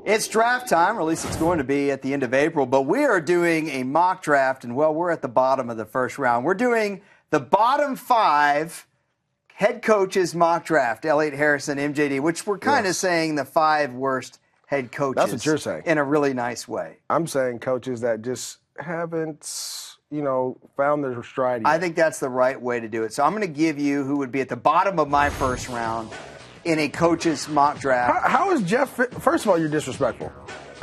It's draft time, or at least it's going to be at the end of April, but we are doing a mock draft, and, well, we're at the bottom of the first round. We're doing the bottom 5 head coaches mock draft, Elliot, Harrison, MJD, which we're kind of saying the 5 worst head coaches. That's what you're saying. In a really nice way. I'm saying coaches that just haven't, found their stride yet. I think that's the right way to do it. So I'm going to give you who would be at the bottom of my first round in a coach's mock draft. How is Jeff? First of all, you're disrespectful.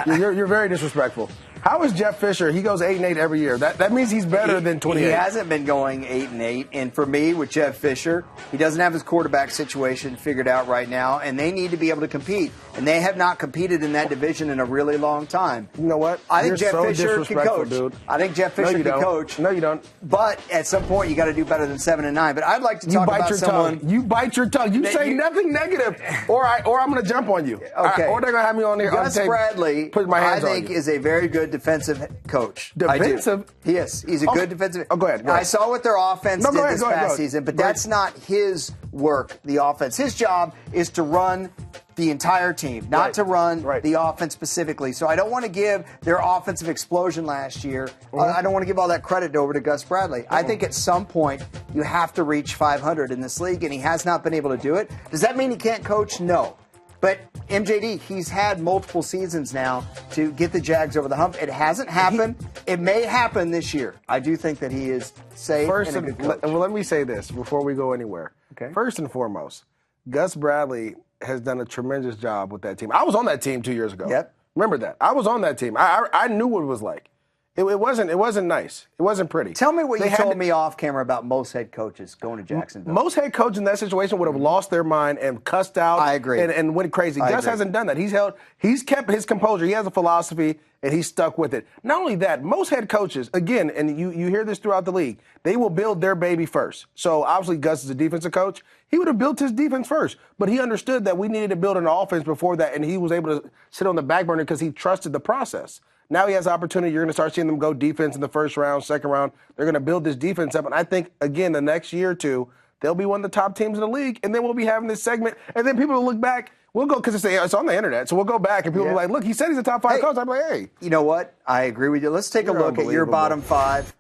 You're very disrespectful. How is Jeff Fisher? He goes 8-8 every year. That means he's better than 28. He hasn't been going 8-8. And for me, with Jeff Fisher, he doesn't have his quarterback situation figured out right now, and they need to be able to compete. And they have not competed in that division in a really long time. You know what? I think You're Jeff Fisher can coach. Dude. I think Jeff Fisher can coach. No, you don't. But at some point, you got to do better than 7-9. But I'd like to talk about someone. You bite your tongue. You say nothing negative, or I'm going to jump on you. Okay. Or they're going to have me on here. Gus Bradley, put my hands I think, is a very good defensive coach. Defensive? He is. He's a good defensive. Oh, go ahead. I saw what their offense did this past season, but that's not his work, the offense. His job is to run the entire team, not to run the offense specifically. So I don't want to give their offensive explosion last year, I don't want to give all that credit over to Gus Bradley. I think at some point you have to reach 500 in this league, and he has not been able to do it. Does that mean he can't coach? No. But MJD, he's had multiple seasons now to get the Jags over the hump. It hasn't happened. It may happen this year. I do think that he is safe and a good coach. Well, let me say this before we go anywhere. Okay. First and foremost, Gus Bradley has done a tremendous job with that team. I was on that team 2 years ago. Yep. Remember that. I was on that team. I knew what it was like. It wasn't nice. It wasn't pretty. Tell me what you told me off camera about most head coaches going to Jacksonville. Most head coaches in that situation would have lost their mind and cussed out. I agree. And went crazy. Gus hasn't done that. He's kept his composure. He has a philosophy, and he's stuck with it. Not only that, most head coaches, again, and you hear this throughout the league, they will build their baby first. So obviously Gus is a defensive coach. He would have built his defense first. But he understood that we needed to build an offense before that, and he was able to sit on the back burner because he trusted the process. Now he has opportunity. You're going to start seeing them go defense in the first round, second round. They're going to build this defense up. And I think, again, the next year or two, they'll be one of the top teams in the league. And then we'll be having this segment. And then people will look back. We'll go, because it's on the internet. So we'll go back and people will be like, look, he said he's a top 5 coach. I'm like, hey. You know what? I agree with you. Let's take a look at your bottom 5.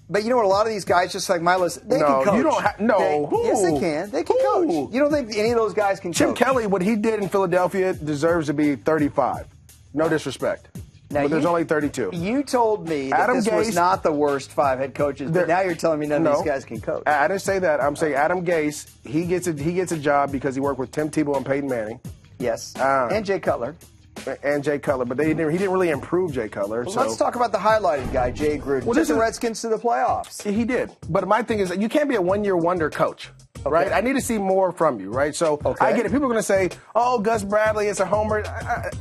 But you know what? A lot of these guys, just like my list, they can coach. You don't yes, they can. They can coach. You don't think any of those guys can coach? Chip Kelly, what he did in Philadelphia deserves to be 35. No disrespect. But there's only 32. You told me that this was not the worst 5 head coaches, but now you're telling me none of these guys can coach. I didn't say that. I'm saying Adam Gase, he gets a job because he worked with Tim Tebow and Peyton Manning. Yes. And Jay Cutler. And Jay Cutler, but he didn't really improve Jay Cutler. Well, let's talk about the highlighted guy, Jay Gruden. Took the Redskins to the playoffs. He did. But my thing is that you can't be a one-year wonder coach. Right? I need to see more from you, right? So I get it. People are going to say, oh, Gus Bradley is a homer,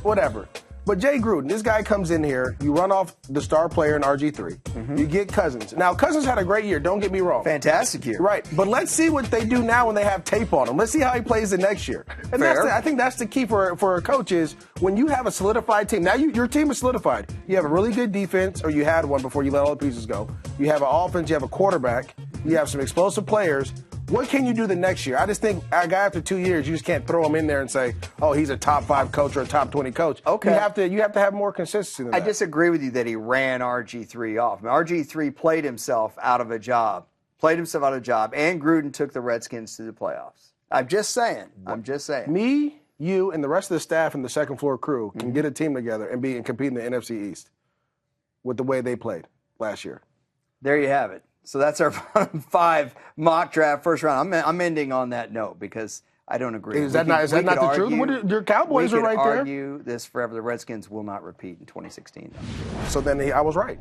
whatever. But Jay Gruden, this guy comes in here, you run off the star player in RG3. You get Cousins. Now, Cousins had a great year, don't get me wrong. Fantastic year. Right. But let's see what they do now when they have tape on him. Let's see how he plays the next year. And I think that's the key for a coach is when you have a solidified team. Now, your team is solidified. You have a really good defense, or you had one before you let all the pieces go. You have an offense, you have a quarterback, you have some explosive players. What can you do the next year? I just think a guy after 2 years, you just can't throw him in there and say, oh, he's a top 5 coach or a top 20 coach. Okay. You have to have more consistency than that. I disagree with you that he ran RG3 off. I mean, RG3 played himself out of a job. And Gruden took the Redskins to the playoffs. I'm just saying. Me, you, and the rest of the staff and the second floor crew can get a team together and compete in the NFC East with the way they played last year. There you have it. So that's our bottom 5 mock draft first round. I'm ending on that note because I don't agree. Is that not the truth? Your Cowboys are right there. We could argue this forever. The Redskins will not repeat in 2016. So then I was right.